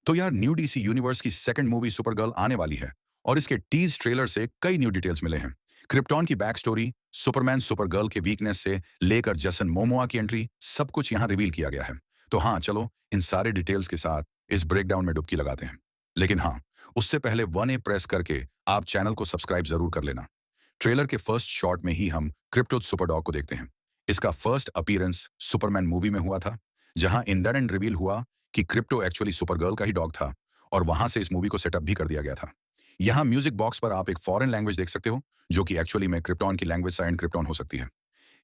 तो यार new DC universe की सेकंड मूवी सुपरगर्ल आने वाली है और इसके टीज ट्रेलर से कई न्यू डिटेल्स मिले हैं। क्रिप्टॉन की बैक स्टोरी, सुपरमैन सुपरगर्ल के वीकनेस से लेकर जसन मोमोआ की एंट्री, सब कुछ यहाँ रिवील किया गया है। तो हाँ, चलो इन सारे डिटेल्स के साथ इस ब्रेकडाउन में डुबकी लगाते हैं। लेकिन हाँ, उससे पहले 1A प्रेस करके आप चैनल को सब्सक्राइब जरूर कर लेना। ट्रेलर के फर्स्ट शॉट में ही हम क्रिप्टो सुपरडॉग को देखते हैं। इसका फर्स्ट अपीयरेंस सुपरमैन मूवी में हुआ था, जहां इन एंड रिवील हुआ कि क्रिप्टो एक्चुअली सुपरगर्ल का ही डॉग था और वहां से इस मूवी को सेटअप भी कर दिया गया था। यहाँ म्यूजिक बॉक्स पर आप एक फॉरेन लैंग्वेज देख सकते हो, जो कि एक्चुअली में क्रिप्टॉन की लैंग्वेज साइंड क्रिप्टॉन हो सकती है।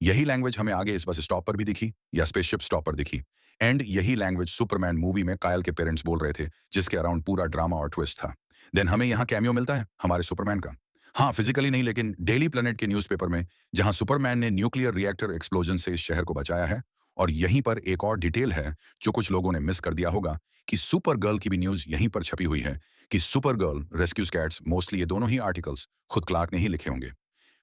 यही लैंग्वेज हमें आगे इस बस स्टॉप पर भी दिखी या स्पेसशिप स्टॉप पर दिखी। एंड यही लैंग्वेज सुपरमैन मूवी में कायल के पेरेंट्स बोल रहे थे, जिसके अराउंड पूरा ड्रामा और ट्विस्ट था। देन हमें यहाँ कैमियो मिलता है हमारे सुपरमैन का। हाँ, फिजिकली नहीं, लेकिन डेली प्लेनेट के न्यूज़पेपर में, जहां सुपरमैन ने न्यूक्लियर रिएक्टर एक्सप्लोजन से इस शहर को बचाया है। और यहीं पर एक और डिटेल है जो कुछ लोगों ने मिस कर दिया होगा, कि सुपर गर्ल की भी न्यूज यहीं पर छपी हुई है कि super girl rescues cats. Mostly ये दोनों ही आर्टिकल्स खुद क्लार्क ने ही लिखे होंगे।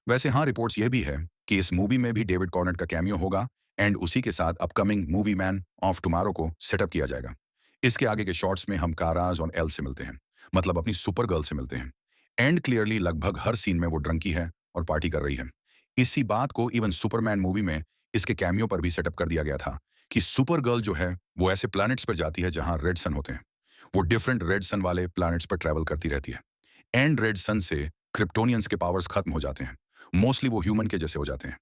वैसे हाँ, रिपोर्ट्स ये भी है कि इस मूवी में भी डेविड कॉर्नेट का कैमियो होगा एंड उसी के साथ upcoming movie man of tomorrow को सेटअप किया जाएगा। इसके आगे के शॉट्स में हम काराज और एल से मिलते हैं, मतलब अपनी सुपर गर्ल से मिलते हैं। एंड क्लियरली लगभग हर सीन में वो ड्रंकी है और पार्टी कर रही है। इसी बात को इवन सुपरमैन मूवी में इसके कैमियो पर भी सेटअप कर दिया गया था कि सुपर गर्ल जो है वो ऐसे प्लैनेट्स पर जाती है जहां रेड सन होते हैं। वो डिफरेंट रेड सन वाले प्लैनेट्स पर ट्रैवल करती रहती है। एंड रेड सन से क्रिप्टोनियंस के पावर्स खत्म हो जाते हैं। मोस्टली वो ह्यूमन के जैसे हो जाते हैं।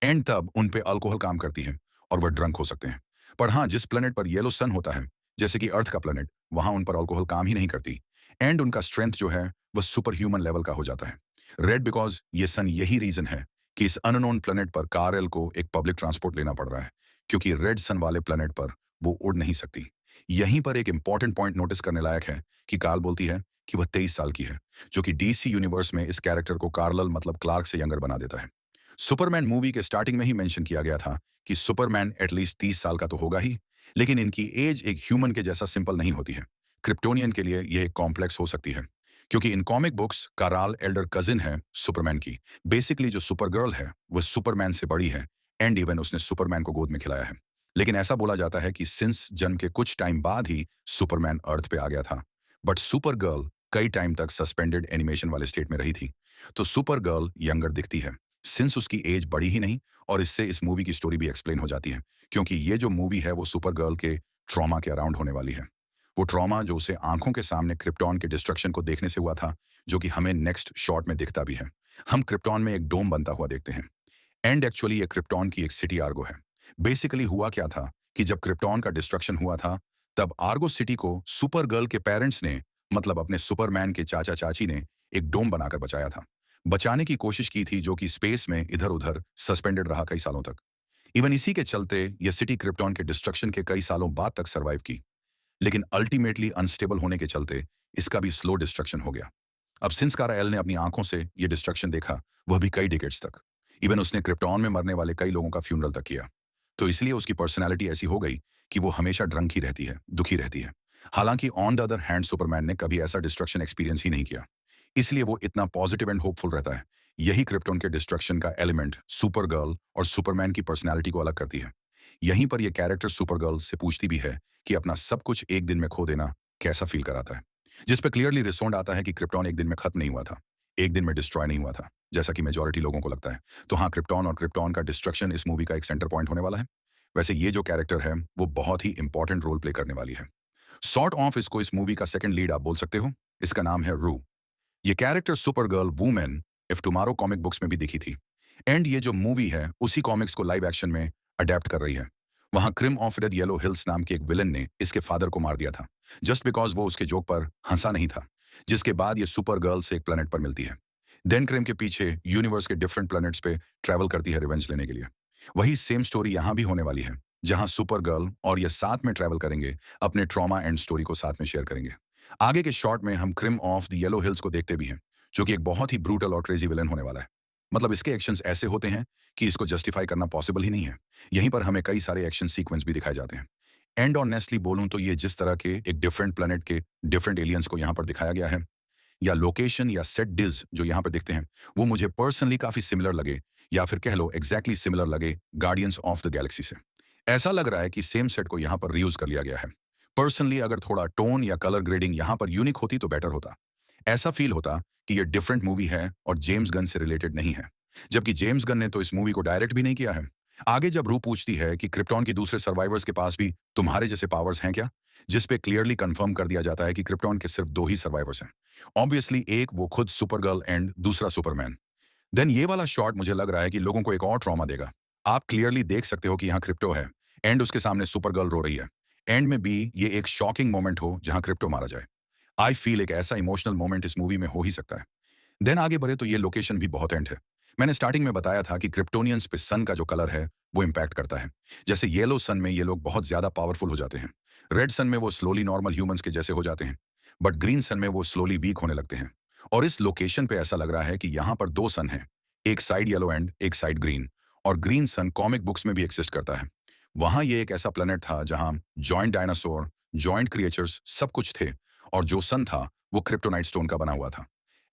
एंड तब उन पे अल्कोहल काम करती है और वह ड्रंक हो सकते हैं। पर हाँ, जिस प्लेनेट पर येलो सन होता है, जैसे कि अर्थ का प्लेनेट, वहां उन पर अल्कोहल काम ही नहीं करती। एंड उनका स्ट्रेंथ जो है वह सुपर ह्यूमन लेवल का हो जाता है। रेड बिकॉज ये सन यही रीजन है कि इस अननोन प्लेनेट पर कारएल को एक पब्लिक ट्रांसपोर्ट लेना पड़ रहा है, क्योंकि रेड सन वाले प्लेनेट पर वो उड़ नहीं सकती। यहीं पर एक इंपॉर्टेंट पॉइंट नोटिस करने लायक है कि काल बोलती है कि वह 23 साल की है, जो कि डीसी यूनिवर्स में इस कैरेक्टर को कार्लल मतलब क्लार्क से यंगर बना देता है। सुपरमैन मूवी के स्टार्टिंग में ही मेंशन किया गया था कि सुपरमैन एटलीस्ट 30 साल का तो होगा ही, लेकिन इनकी एज एक ह्यूमन के जैसा सिंपल नहीं होती है। क्रिप्टोनियन के लिए यह एक कॉम्प्लेक्स हो सकती है, क्योंकि इन कॉमिक बुक्स काराल एल्डर कजिन है सुपरमैन की। बेसिकली जो सुपरगर्ल है वह सुपरमैन से बड़ी है एंड इवन उसने सुपरमैन को गोद में खिलाया है। लेकिन ऐसा बोला जाता है कि सिंस जन्म के कुछ टाइम बाद ही सुपरमैन अर्थ पे आ गया था। बट सुपरगर्ल कई टाइम तक सस्पेंडेड एनिमेशन वाले स्टेट में रही थी। तो सुपरगर्ल यंगर दिखती है सिंस उसकी एज बड़ी ही नहीं। और इससे इस मूवी की स्टोरी भी एक्सप्लेन हो जाती है, क्योंकि ये जो मूवी है वो सुपरगर्ल के ट्रॉमा के अराउंड होने वाली है। वो ट्रॉमा जो उसे आंखों के सामने क्रिप्टॉन के डिस्ट्रक्शन को देखने से हुआ था, जो कि हमें नेक्स्ट शॉट में दिखता भी है। हम क्रिप्टॉन में एक डोम बनता हुआ देखते हैं। एंड एक्चुअली ये क्रिप्टॉन की एक सिटी आर्गो है। बेसिकली हुआ क्या था कि जब क्रिप्टॉन का डिस्ट्रक्शन हुआ था, तब आर्गो सिटी को सुपर गर्ल के पेरेंट्स ने, मतलब अपने सुपरमैन के चाचा चाची ने, एक डोम बनाकर बचाया था। बचाने की कोशिश की थी, जो कि स्पेस में इधर उधर सस्पेंडेड रहा कई सालों तक। इवन इसी के चलते यह सिटी क्रिप्टॉन के डिस्ट्रक्शन के कई सालों बाद तक सर्वाइव की। लेकिन अल्टीमेटली अनस्टेबल होने के चलते इसका भी स्लो डिस्ट्रक्शन हो गया। अब सिंस काराएल ने अपनी आंखों से यह डिस्ट्रक्शन देखा, वह भी कई डिकेड्स तक। इवन उसने क्रिप्टॉन में मरने वाले कई लोगों का फ्यूनरल तक किया। तो इसलिए उसकी पर्सनैलिटी ऐसी हो गई कि वो हमेशा ड्रंक ही रहती है, दुखी रहती है। हालांकि on the other hand Superman ने कभी ऐसा डिस्ट्रक्शन एक्सपीरियंस ही नहीं किया, इसलिए वो इतना पॉजिटिव एंड होपफुल रहता है। यही क्रिप्टॉन के डिस्ट्रक्शन का एलिमेंट सुपर गर्ल और सुपरमैन की पर्सनैलिटी को अलग करती है। यहीं पर यह कैरेक्टर सुपर गर्ल से पूछती भी है कि अपना सब कुछ एक दिन में खो देना कैसा फील कराता है, जिस पे क्लियरली रिस्पॉन्ड आता है कि क्रिप्टॉन एक दिन में खत्म नहीं हुआ था, एक दिन में डिस्ट्रॉय नहीं हुआ था, जैसा कि मेजॉरिटी लोगों को लगता है। तो हाँ, क्रिप्टॉन और क्रिप्टॉन का डिस्ट्रक्शन इस मूवी का एक सेंटर पॉइंट होने वाला है। वैसे ये जो कैरेक्टर है वो बहुत ही इंपॉर्टेंट रोल प्ले करने वाली है। सॉर्ट ऑफ इसको इस मूवी का सेकंड लीड आप बोल सकते हो। इसका नाम है रू। ये character super girl women if tomorrow comic books में भी दिखी थी। एंड ये जो मूवी है उसी कॉमिक्स को लाइव एक्शन में अडेप्ट कर रही है। वहां cream of dead yellow hills नाम के एक विलन ने इसके फादर को मार दिया था, जस्ट बिकॉज वो उसके जोक पर हंसा नहीं था। जिसके बाद ये सुपर गर्ल से एक प्लेनेट पर मिलती है। देन क्रिम के पीछे यूनिवर्स के डिफरेंट प्लैनेट्स पे ट्रैवल करती है रिवेंज लेने के लिए। वही सेम स्टोरी यहाँ भी होने वाली है, जहां सुपर गर्ल और ये साथ में ट्रैवल करेंगे, अपने ट्रॉमा एंड स्टोरी को साथ में शेयर करेंगे। आगे के शॉट में हम cream of the yellow hills को देखते भी हैं, जो कि एक बहुत ही ब्रूटल और क्रेजी विलन होने वाला है। मतलब इसके एक्शंस ऐसे होते हैं कि इसको जस्टिफाई करना पॉसिबल ही नहीं है। यहीं पर हमें कई सारे एक्शन सीक्वेंस भी दिखाए जाते हैं। एंड ऑनेस्टली बोलूं तो ये जिस तरह के एक डिफरेंट प्लेनेट के डिफरेंट एलियंस को यहाँ पर दिखाया गया है, या लोकेशन या सेट डिज जो यहाँ पर दिखते हैं, वो मुझे पर्सनली काफी सिमिलर लगे, या फिर कह लो एग्जैक्टली सिमिलर लगे गार्डियंस ऑफ द गैलेक्सी से। ऐसा लग रहा है कि सेम सेट को यहाँ पर रीयूज कर लिया गया है। पर्सनली अगर थोड़ा टोन या कलर ग्रेडिंग यहाँ पर यूनिक होती तो बेटर होता। ऐसा फील होता कि ये डिफरेंट मूवी है और जेम्स गन से रिलेटेड नहीं है, जबकि जेम्स गन ने तो इस मूवी को डायरेक्ट भी नहीं किया है। आगे जब रू पूछती है कि क्रिप्टॉन की दूसरे सर्वाइवर्स के पास भी तुम्हारे जैसे पावर्स हैं क्या, जिस पे क्लियरली कंफर्म कर दिया जाता है कि क्रिप्टॉन के सिर्फ दो ही सर्वाइवर्स हैं। ऑब्वियसली एक वो खुद सुपरगर्ल एंड दूसरा सुपरमैन। देन ये वाला शॉट मुझे लग रहा है कि लोगों को एक और ट्रॉमा देगा। आप क्लियरली देख सकते हो कि यहाँ क्रिप्टो है एंड उसके सामने सुपरगर्ल रो रही है। एंड में भी ये एक शॉकिंग मोमेंट हो जहां क्रिप्टो मारा जाए। आई फील एक ऐसा इमोशनल मोमेंट इस मूवी में हो ही सकता है। देन आगे बढ़े तो ये लोकेशन भी बहुत एंड है। मैंने स्टार्टिंग में बताया था कि क्रिप्टोनियंस पे सन का जो कलर है वो इम्पैक्ट करता है। जैसे येलो सन में ये लोग बहुत ज्यादा पावरफुल हो जाते हैं, रेड सन में वो स्लोली नॉर्मल ह्यूमंस के जैसे हो जाते हैं, बट ग्रीन सन में वो स्लोली वीक होने लगते हैं। और इस लोकेशन पे ऐसा लग रहा है कि यहाँ पर दो सन हैं, एक साइड येलो एंड एक साइड ग्रीन। और ग्रीन सन कॉमिक बुक्स में भी एक्सिस्ट करता है। वहां ये एक ऐसा प्लेनेट था जहां जॉइंट डायनासोर, जॉइंट क्रिएचर्स सब कुछ थे, और जो सन था वो क्रिप्टोनाइट स्टोन का बना हुआ था।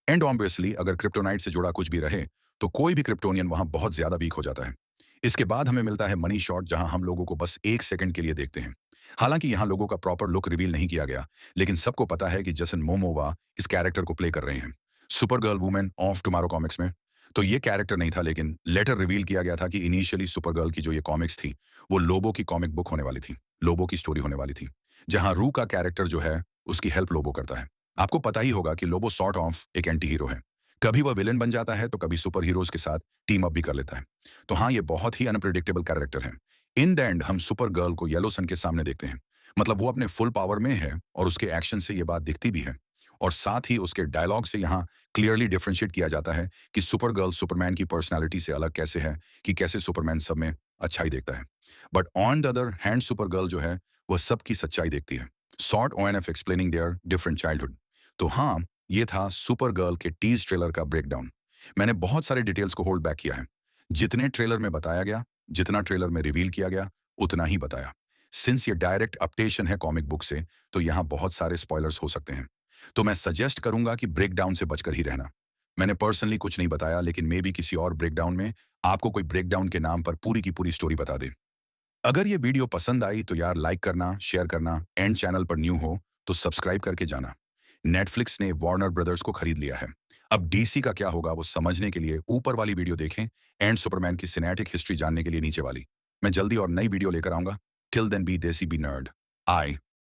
एंड ऑब्वियसली अगर क्रिप्टोनाइट से जुड़ा कुछ भी रहे तो कोई भी क्रिप्टोनियन वहां बहुत ज्यादा वीक हो जाता है। इसके बाद हमें मिलता है मनी शॉट, जहां हम लोगों को बस एक सेकंड के लिए देखते हैं। हालांकि यहाँ लोगों का प्रॉपर लुक रिवील नहीं किया गया, लेकिन सबको पता है कि जसन मोमोवा इस कैरेक्टर को प्ले कर रहे हैं super girl women of tomorrow comics में। तो ये कैरेक्टर नहीं था, लेकिन लेटर रिवील किया गया था कि इनिशियली सुपर गर्ल की जो ये कॉमिक्स थी वो लोबो की कॉमिक बुक होने वाली थी, लोबो की स्टोरी होने वाली थी, जहां रू का कैरेक्टर जो है उसकी हेल्प लोबो करता है। आपको पता ही होगा कि लोबो सॉर्ट ऑफ एक एंटी हीरो है। कभी वह विलन बन जाता है तो कभी सुपर हीरोज के साथ टीम अप भी कर लेता है। तो हाँ, ये बहुत ही अनप्रिडिक्टेबल कैरेक्टर है। इन द एंड हम सुपर गर्ल को येलो सन के सामने देखते हैं, मतलब वो अपने फुल पावर में है और उसके एक्शन से ये बात दिखती भी है। और साथ ही उसके डायलॉग से यहाँ क्लियरली डिफरेंशिएट किया जाता है कि सुपर गर्ल सुपरमैन की पर्सनैलिटी से अलग कैसे है, कि कैसे सुपरमैन सब में अच्छाई देखता है, but on the other hand Supergirl जो है वह सबकी सच्चाई देखती है। Short ONF explaining their different childhood. तो हाँ, ये था सुपर गर्ल के टीज ट्रेलर का ब्रेकडाउन। मैंने बहुत सारे डिटेल्स को होल्ड बैक किया है। जितने ट्रेलर में बताया गया, जितना ट्रेलर में रिवील किया गया, उतना ही बताया। सिंस ये डायरेक्ट अपडेशन है कॉमिक बुक से, तो यहाँ बहुत सारे स्पॉयलर्स हो सकते हैं। तो मैं सजेस्ट करूंगा कि ब्रेकडाउन से बचकर ही रहना। मैंने पर्सनली कुछ नहीं बताया, लेकिन मे बी किसी और ब्रेकडाउन में आपको कोई ब्रेकडाउन के नाम पर पूरी की पूरी स्टोरी बता दे। अगर ये वीडियो पसंद आई तो यार लाइक करना, शेयर करना, एंड चैनल पर न्यू हो तो सब्सक्राइब करके जाना। नेटफ्लिक्स ने वार्नर ब्रदर्स को खरीद लिया है। अब डीसी का क्या होगा वो समझने के लिए ऊपर वाली वीडियो देखें, एंड सुपरमैन की सिनेमैटिक हिस्ट्री जानने के लिए नीचे वाली। मैं जल्दी और नई वीडियो लेकर आऊंगा। टिल देन बी देसी बी नर्ड। आई